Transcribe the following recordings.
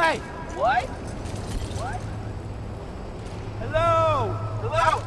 Hey! What? What? Hello? Hello?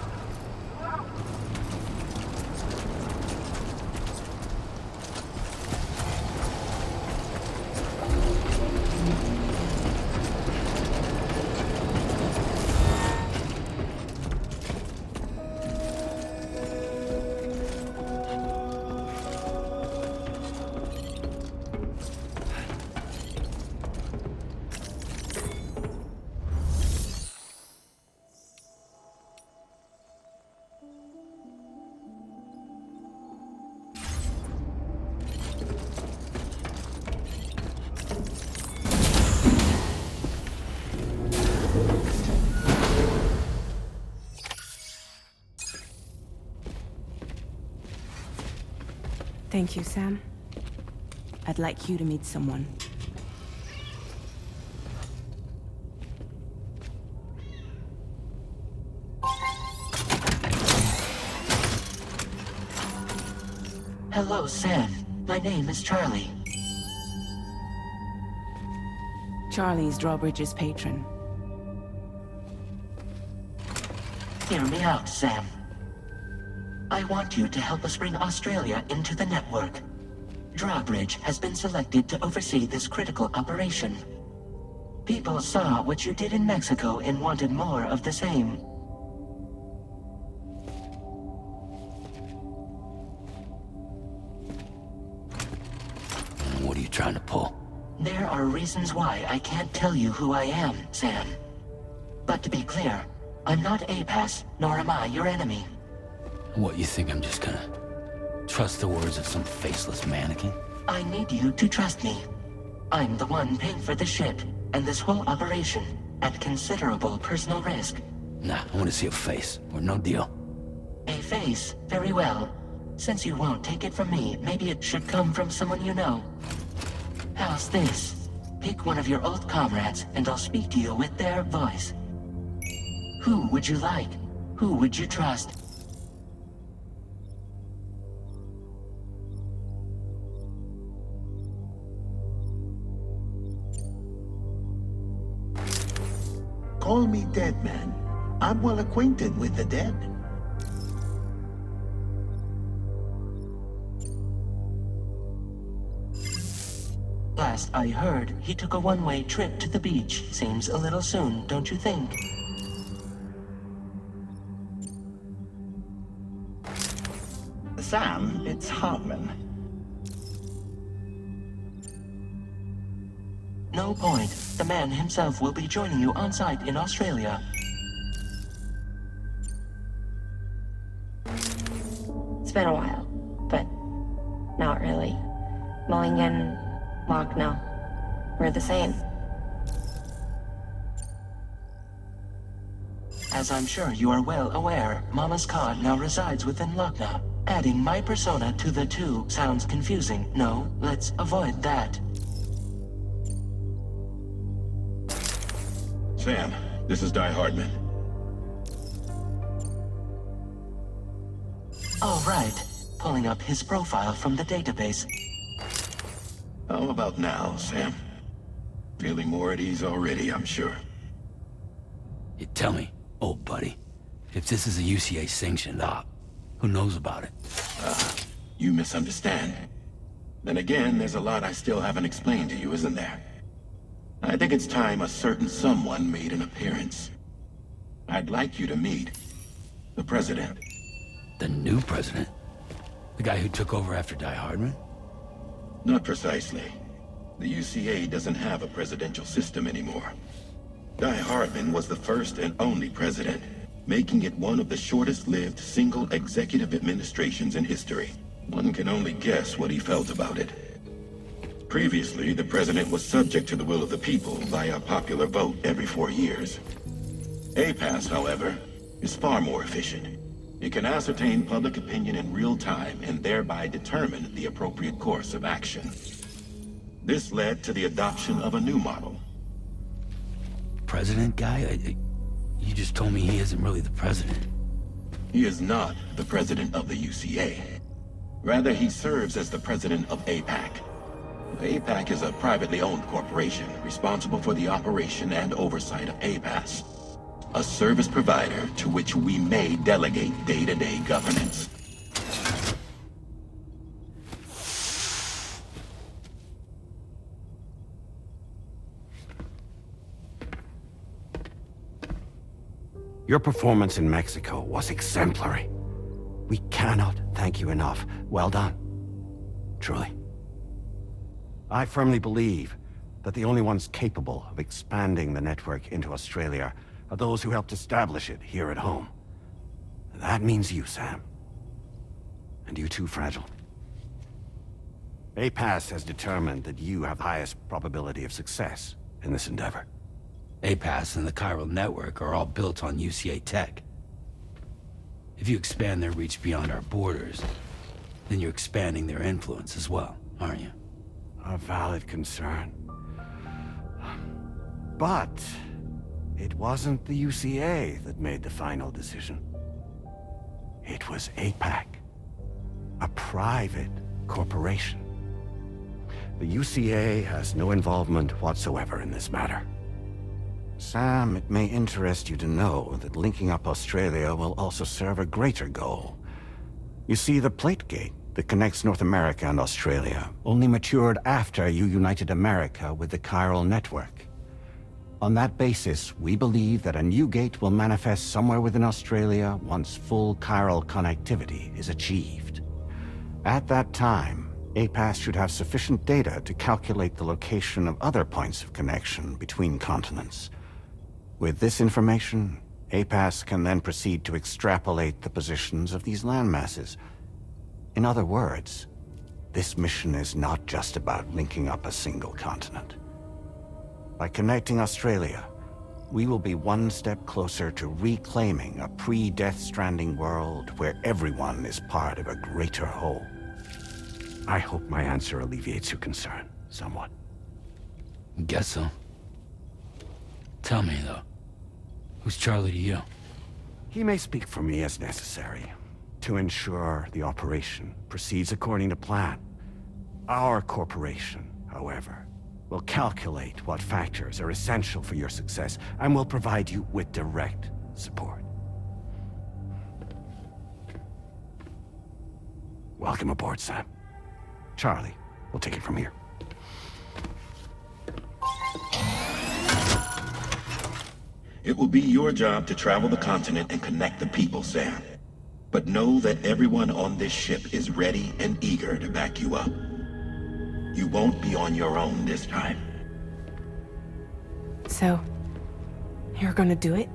Thank you, Sam. I'd like you to meet someone. Hello, Sam. My name is Charlie. Charlie's Drawbridge's patron. Hear me out, Sam. I want you to help us bring Australia into the network. Drawbridge has been selected to oversee this critical operation. People saw what you did in Mexico and wanted more of the same. What are you trying to pull? There are reasons why I can't tell you who I am, Sam. But to be clear, I'm not APAS, nor am I your enemy. What, you think I'm just gonna trust the words of some faceless mannequin? I need you to trust me. I'm the one paying for the ship, and this whole operation, at considerable personal risk. Nah, I want to see a face, or no deal. A face? Very well. Since you won't take it from me, maybe it should come from someone you know. How's this? Pick one of your old comrades, and I'll speak to you with their voice. Who would you like? Who would you trust? Call me Dead Man. I'm well acquainted with the dead. Last I heard, he took a one-way trip to the beach. Seems a little soon, don't you think? Sam, it's Hartman. No point. The man himself will be joining you on site in Australia. It's been a while, but not really. Mulligan, Lochner, we're the same. As I'm sure you are well aware, Mama's Khan now resides within Lochner. Adding my persona to the two sounds confusing. No, let's avoid that. Sam, this is Di Hardman. All right. Pulling up his profile from the database. How about now, Sam? Feeling more at ease already, I'm sure. You tell me, old buddy, if this is a UCA-sanctioned op, who knows about it? You misunderstand. Then again, there's a lot I still haven't explained to you, isn't there? I think it's time a certain someone made an appearance. I'd like you to meet the President. The new president? The guy who took over after Di Hardman? Not precisely. The UCA doesn't have a presidential system anymore. Di Hardman was the first and only president, making it one of the shortest-lived single executive administrations in history. One can only guess what he felt about it. Previously, the president was subject to the will of the people via popular vote every 4 years. APAS, however, is far more efficient. It can ascertain public opinion in real time and thereby determine the appropriate course of action. This led to the adoption of a new model. President guy? You just told me he isn't really the president. He is not the president of the UCA. Rather, he serves as the president of APAC. APAC is a privately owned corporation responsible for the operation and oversight of APAS, a service provider to which we may delegate day-to-day governance. Your performance in Mexico was exemplary. We cannot thank you enough. Well done. Truly. I firmly believe that the only ones capable of expanding the network into Australia are those who helped establish it here at home. That means you, Sam. And you too, Fragile. APAS has determined that you have the highest probability of success in this endeavor. APAS and the chiral network are all built on UCA tech. If you expand their reach beyond our borders, then you're expanding their influence as well, aren't you? A valid concern. But it wasn't the UCA that made the final decision. It was APAC, a private corporation. The UCA has no involvement whatsoever in this matter. Sam, it may interest you to know that linking up Australia will also serve a greater goal. You see, the plate gate that connects North America and Australia only matured after you united America with the chiral network. On that basis, we believe that a new gate will manifest somewhere within Australia once full chiral connectivity is achieved. At that time, APAS should have sufficient data to calculate the location of other points of connection between continents. With this information, APAS can then proceed to extrapolate the positions of these landmasses. In other words, this mission is not just about linking up a single continent. By connecting Australia, we will be one step closer to reclaiming a pre-Death Stranding world where everyone is part of a greater whole. I hope my answer alleviates your concern somewhat. Guess so. Tell me, though, who's Charlie to you? He may speak for me as necessary to ensure the operation proceeds according to plan. Our corporation, however, will calculate what factors are essential for your success and will provide you with direct support. Welcome aboard, Sam. Charlie, we'll take it from here. It will be your job to travel the continent and connect the people, Sam. But know that everyone on this ship is ready and eager to back you up. You won't be on your own this time. So, you're gonna do it?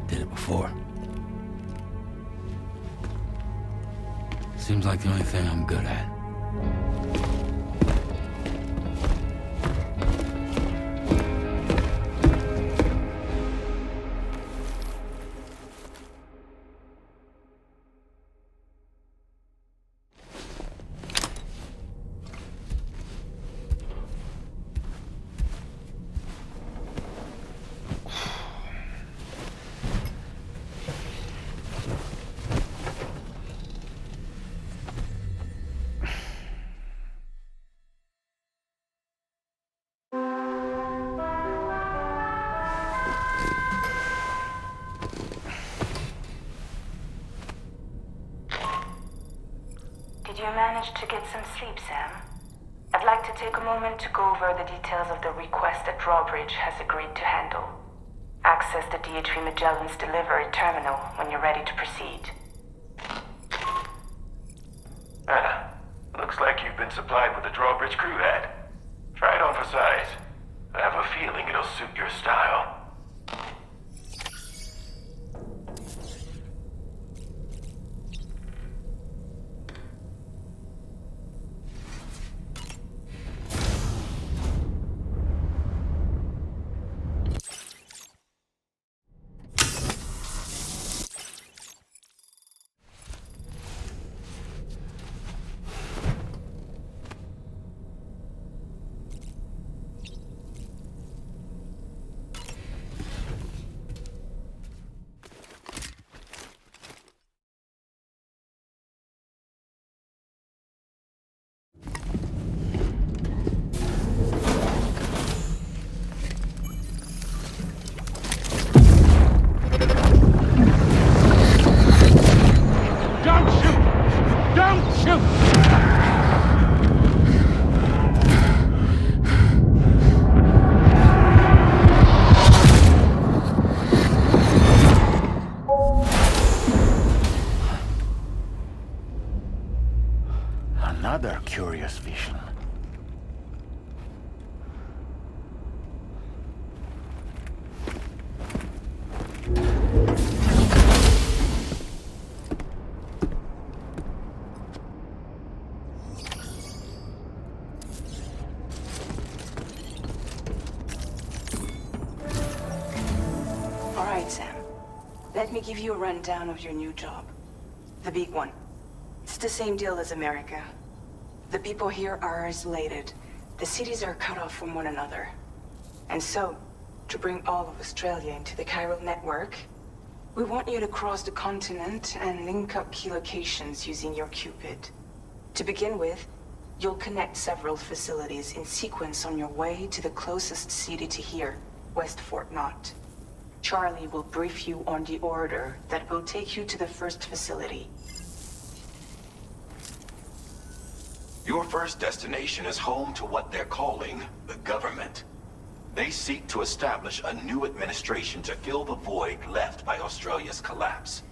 Did it before. Seems like the only thing I'm good at. Did you manage to get some sleep, Sam? I'd like to take a moment to go over the details of the request that Drawbridge has agreed to handle. Access the DHV Magellan's delivery terminal when you're ready to proceed. Looks like you've been supplied with the Drawbridge crew hat. Try it on for size. I have a feeling it'll suit your style. another curious vision. All right, Sam. Let me give you a rundown of your new job. The big one. It's the same deal as America. The people here are isolated. The cities are cut off from one another. And so, to bring all of Australia into the chiral network, we want you to cross the continent and link up key locations using your Cupid. To begin with, you'll connect several facilities in sequence on your way to the closest city to here, West Fort Knott. Charlie will brief you on the order that will take you to the first facility. Your first destination is home to what they're calling the government. They seek to establish a new administration to fill the void left by Australia's collapse.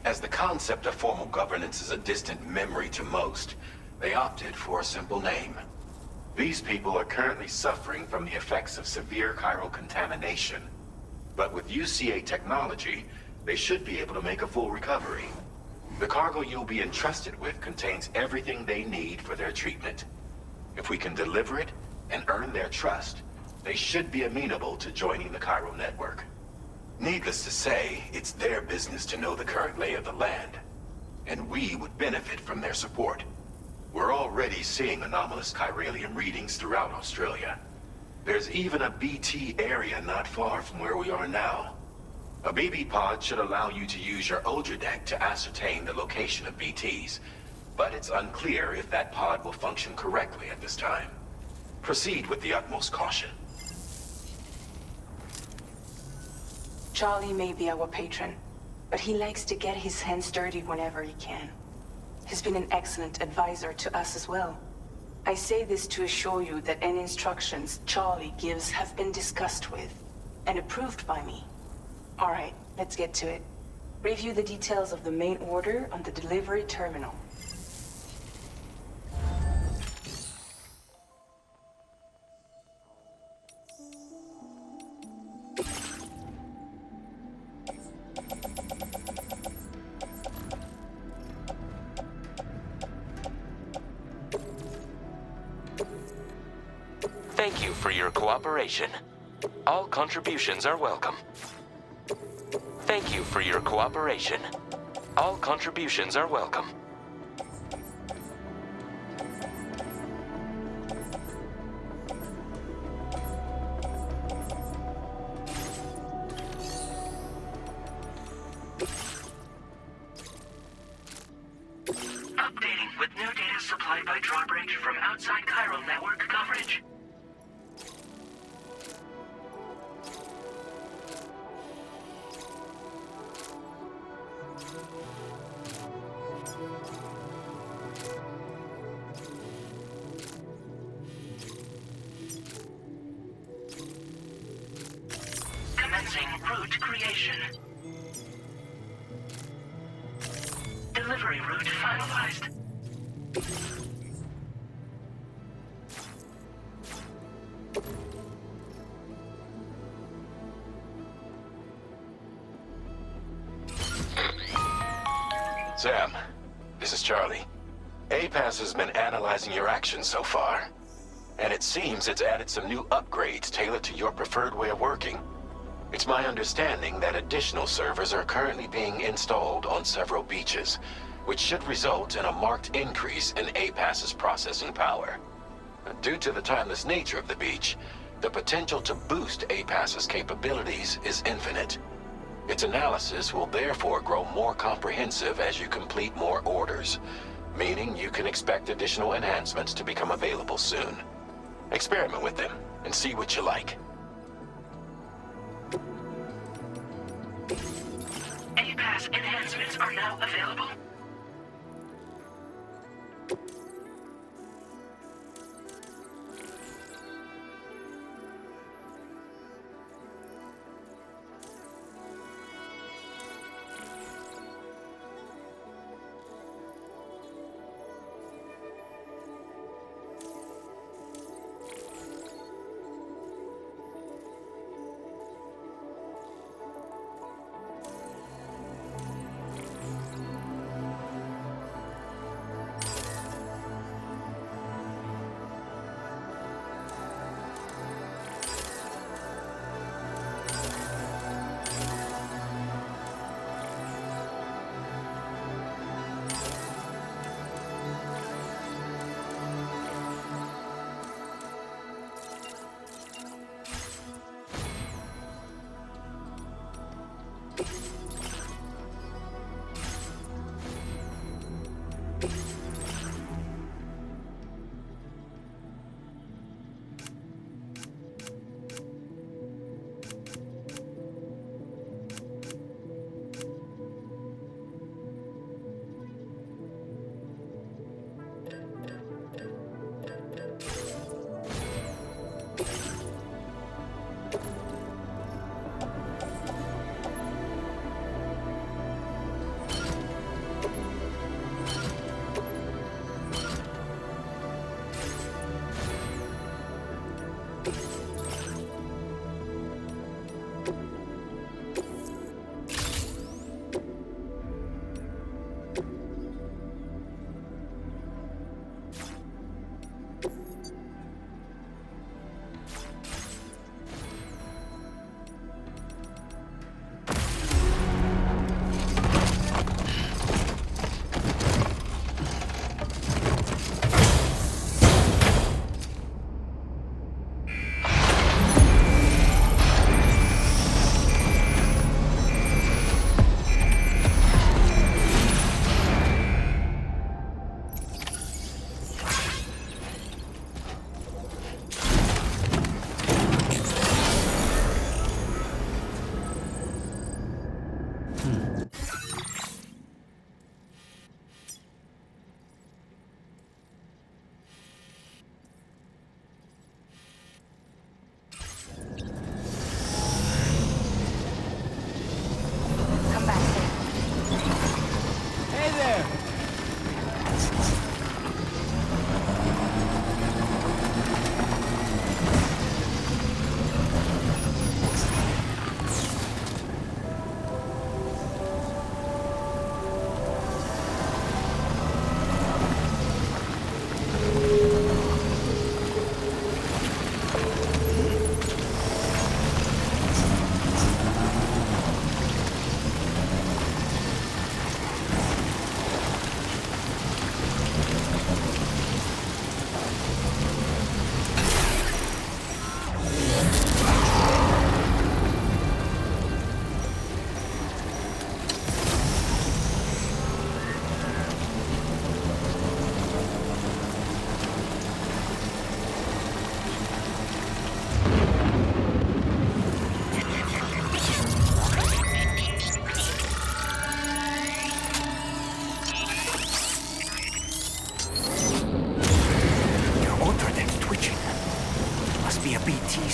As the concept of formal governance is a distant memory to most, they opted for a simple name. These people are currently suffering from the effects of severe chiral contamination. But with UCA technology, they should be able to make a full recovery. The cargo you'll be entrusted with contains everything they need for their treatment. If we can deliver it and earn their trust, they should be amenable to joining the chiral network. Needless to say, it's their business to know the current lay of the land, and we would benefit from their support. We're already seeing anomalous chiralium readings throughout Australia. There's even a BT area not far from where we are now. A BB pod should allow you to use your Ultra deck to ascertain the location of BTs, but it's unclear if that pod will function correctly at this time. Proceed with the utmost caution. Charlie may be our patron, but he likes to get his hands dirty whenever he can. He's been an excellent advisor to us as well. I say this to assure you that any instructions Charlie gives have been discussed with and approved by me. All right, let's get to it. Review the details of the main order on the delivery terminal. Thank you for your cooperation. All contributions are welcome. Thank you for your cooperation. All contributions are welcome. Updating with new data supplied by drawbridge from outside chiral network coverage. Commencing route creation. Delivery route finalized. Sam, this is Charlie. APAS has been analyzing your actions so far, and it seems it's added some new upgrades tailored to your preferred way of working. It's my understanding that additional servers are currently being installed on several beaches, which should result in a marked increase in APAS's processing power. Due to the timeless nature of the beach, the potential to boost APAS's capabilities is infinite. Its analysis will therefore grow more comprehensive as you complete more orders, meaning you can expect additional enhancements to become available soon. Experiment with them and see what you like. APAS enhancements are now available.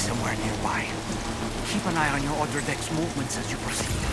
somewhere nearby. Keep an eye on your other deck's movements as you proceed.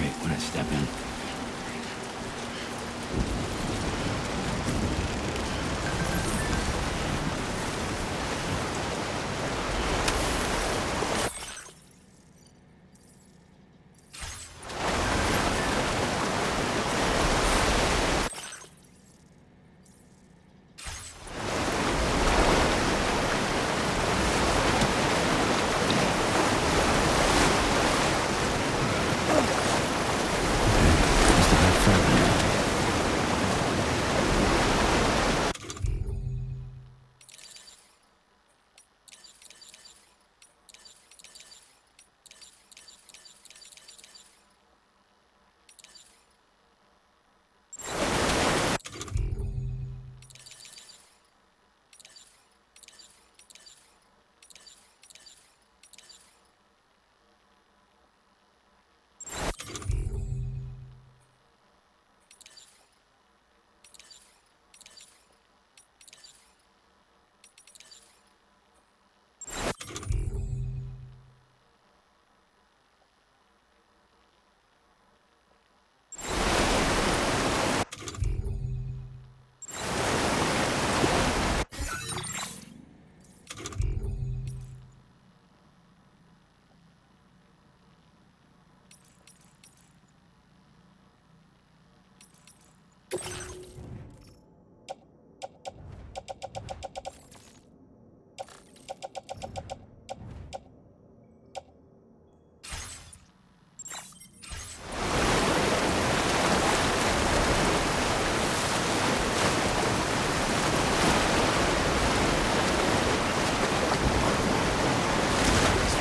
vibrate when I step in.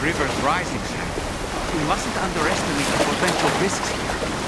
River's rising, Sam. We mustn't underestimate the potential risks here.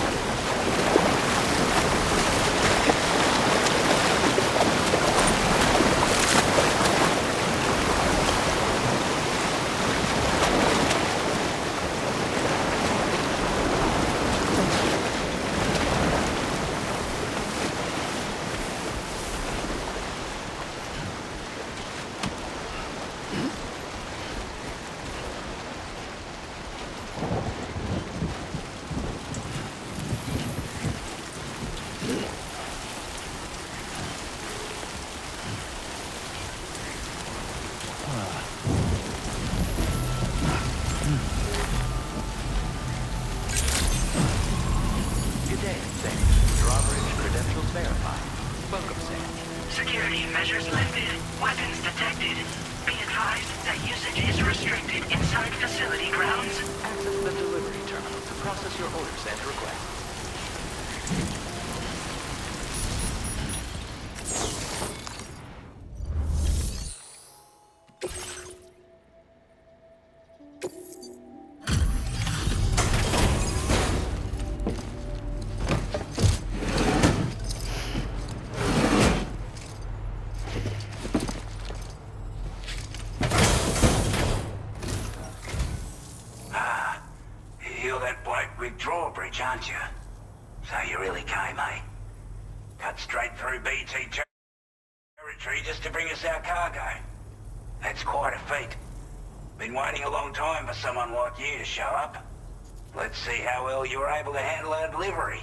Security measures lifted. Weapons detected. Be advised that usage is restricted inside facility grounds. Access the delivery terminal to process your orders and requests. Drawbridge, aren't you? So you really came, eh? Cut straight through BT territory just to bring us our cargo. That's quite a feat. Been waiting a long time for someone like you to show up. Let's see how well you were able to handle our delivery.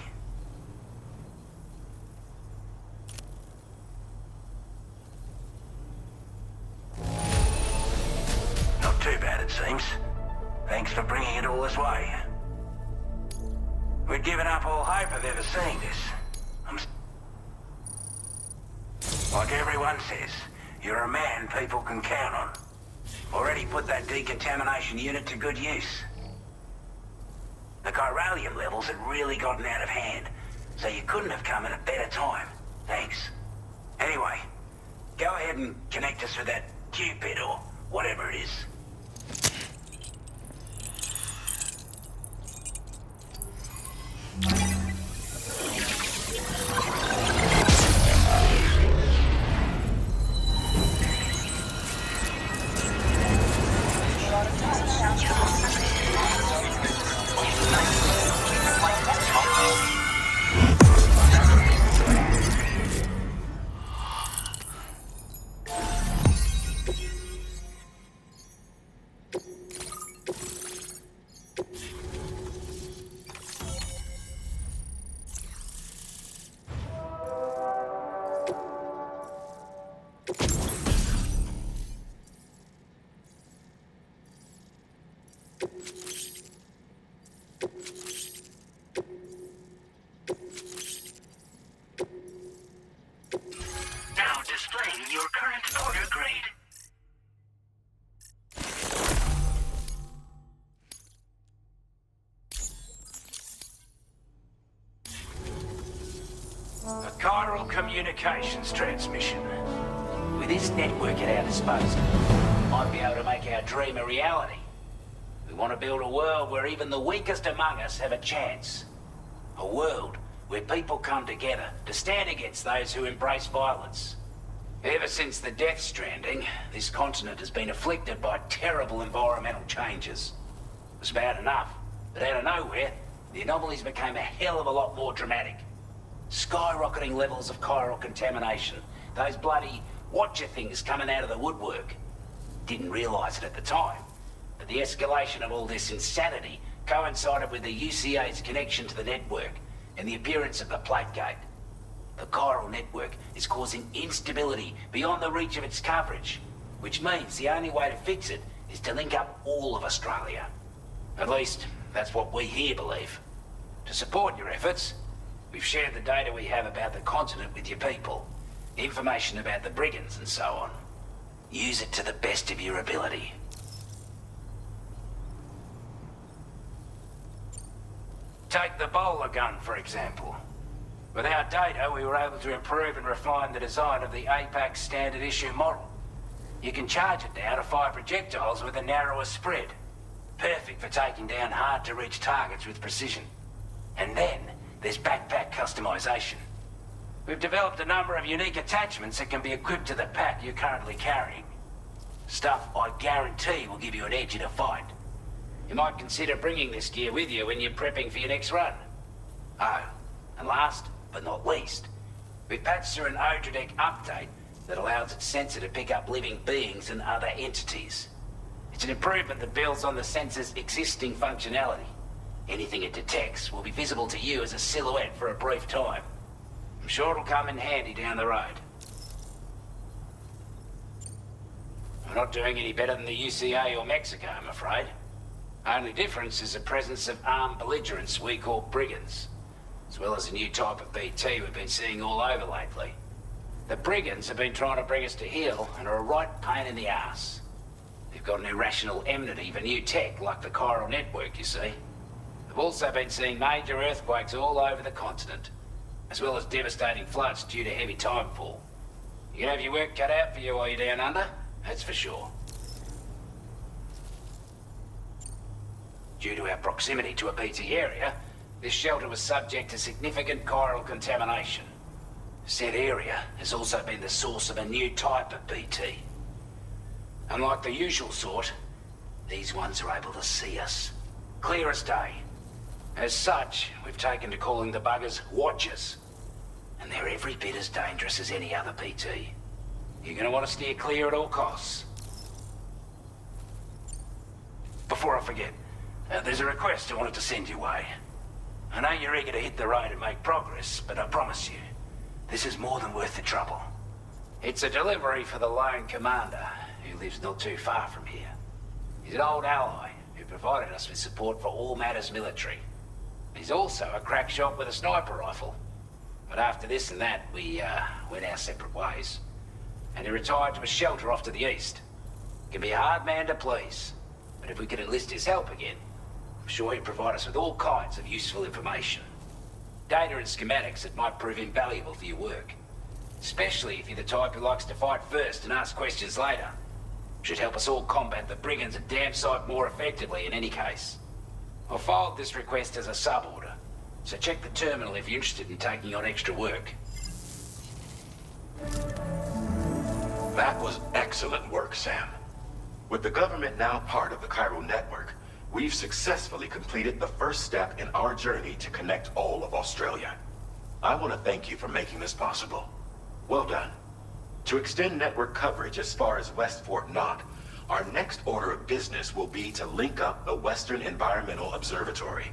Not too bad, it seems. Thanks for bringing it all this way. We'd given up all hope of ever seeing this. Like everyone says, you're a man people can count on. Already put that decontamination unit to good use. The chiralium levels had really gotten out of hand, so you couldn't have come at a better time. Thanks. Anyway, go ahead and connect us with that Cupid or whatever it is. A chiral communications transmission. With this network at our disposal, we might be able to make our dream a reality. We want to build a world where even the weakest among us have a chance. A world where people come together to stand against those who embrace violence. Ever since the death stranding, this continent has been afflicted by terrible environmental changes. It was bad enough, but out of nowhere, the anomalies became a hell of a lot more dramatic. Skyrocketing levels of chiral contamination. Those bloody watcher things coming out of the woodwork. Didn't realize it at the time, but the escalation of all this insanity coincided with the UCA's connection to the network and the appearance of the plate gate. The chiral network is causing instability beyond the reach of its coverage, which means the only way to fix it is to link up all of Australia. At least, that's what we here believe. To support your efforts, we've shared the data we have about the continent with your people, information about the brigands and so on. Use it to the best of your ability. Take the bowler gun, for example. With our data, we were able to improve and refine the design of the APAC standard issue model. You can charge it now to fire projectiles with a narrower spread. Perfect for taking down hard-to-reach targets with precision. And then, there's backpack customization. We've developed a number of unique attachments that can be equipped to the pack you're currently carrying. Stuff I guarantee will give you an edge in a fight. You might consider bringing this gear with you when you're prepping for your next run. Oh, and last but not least, we've patched through an Odradek update that allows its sensor to pick up living beings and other entities. It's an improvement that builds on the sensor's existing functionality. Anything it detects will be visible to you as a silhouette for a brief time. I'm sure it'll come in handy down the road. We're not doing any better than the UCA or Mexico, I'm afraid. Only difference is the presence of armed belligerents we call brigands, as well as a new type of BT we've been seeing all over lately. The brigands have been trying to bring us to heel and are a right pain in the ass. They've got an irrational enmity for new tech like the chiral network, you see. They've also been seeing major earthquakes all over the continent, as well as devastating floods due to heavy timefall. You can have your work cut out for you while you're down under, that's for sure. Due to our proximity to a BT area, this shelter was subject to significant chiral contamination. Said area has also been the source of a new type of BT. Unlike the usual sort, these ones are able to see us. Clear as day. As such, we've taken to calling the buggers Watchers. And they're every bit as dangerous as any other BT. You're gonna want to steer clear at all costs. Before I forget, there's a request I wanted to send your way. I know you're eager to hit the road and make progress, but I promise you, this is more than worth the trouble. It's a delivery for the lone commander, who lives not too far from here. He's an old ally who provided us with support for all matters military. He's also a crack shot with a sniper rifle. But after this and that, we went our separate ways. And he retired to a shelter off to the east. He can be a hard man to please, but if we could enlist his help again, I'm sure he'd provide us with all kinds of useful information. Data and schematics that might prove invaluable for your work. Especially if you're the type who likes to fight first and ask questions later. Should help us all combat the brigands a damn sight more effectively in any case. I'll filed this request as a sub-order, so check the terminal if you're interested in taking on extra work. That was excellent work, Sam. With the government now part of the chiral network, we've successfully completed the first step in our journey to connect all of Australia. I want to thank you for making this possible. Well done. To extend network coverage as far as West Fort Knott, our next order of business will be to link up the Western Environmental Observatory.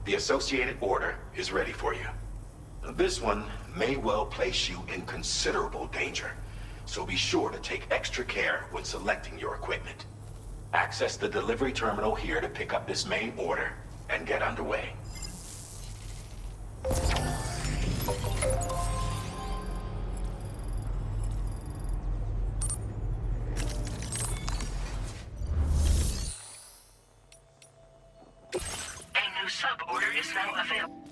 The associated order is ready for you. This one may well place you in considerable danger, so be sure to take extra care when selecting your equipment. Access the delivery terminal here to pick up this main order and get underway. A new sub-order is now available.